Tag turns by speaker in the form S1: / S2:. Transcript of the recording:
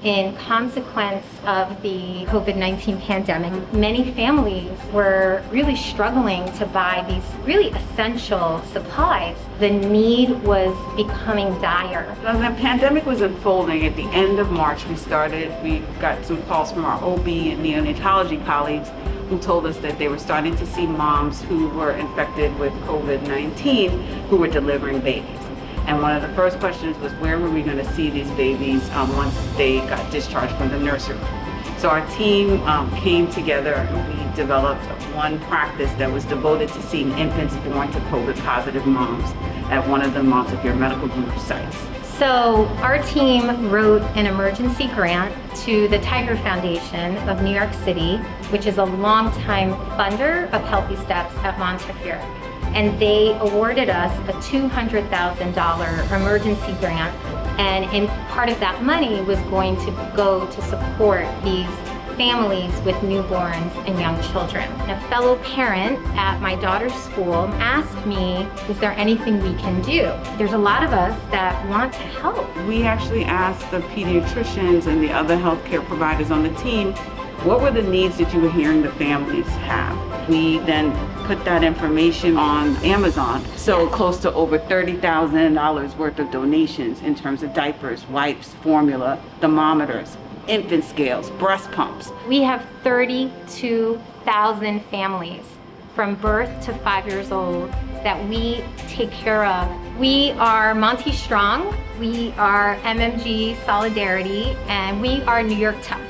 S1: in consequence of the COVID-19 pandemic, many families were really struggling to buy these really essential supplies. The need was becoming dire.
S2: As the pandemic was unfolding, at the end of March, we got some calls from our OB and neonatology colleagues who told us that they were starting to see moms who were infected with COVID-19 who were delivering babies. And one of the first questions was, where were we going to see these babies once they got discharged from the nursery? So our team came together and we developed one practice that was devoted to seeing infants born to COVID-positive moms at one of the Montefiore Medical Group sites.
S1: So our team wrote an emergency grant to the Tiger Foundation of New York City, which is a longtime funder of Healthy Steps at Montefiore. And they awarded us a $200,000 emergency grant. And part of that money was going to go to support these families with newborns and young children. And a fellow parent at my daughter's school asked me, is there anything we can do? There's a lot of us that want to help.
S2: We actually asked the pediatricians and the other healthcare providers on the team, what were the needs that you were hearing the families have? We then put that information on Amazon. So close to over $30,000 worth of donations in terms of diapers, wipes, formula, thermometers, infant scales, breast pumps.
S1: We have 32,000 families from birth to 5 years old that we take care of. We are Monty Strong, we are MMG Solidarity, and we are New York Tough.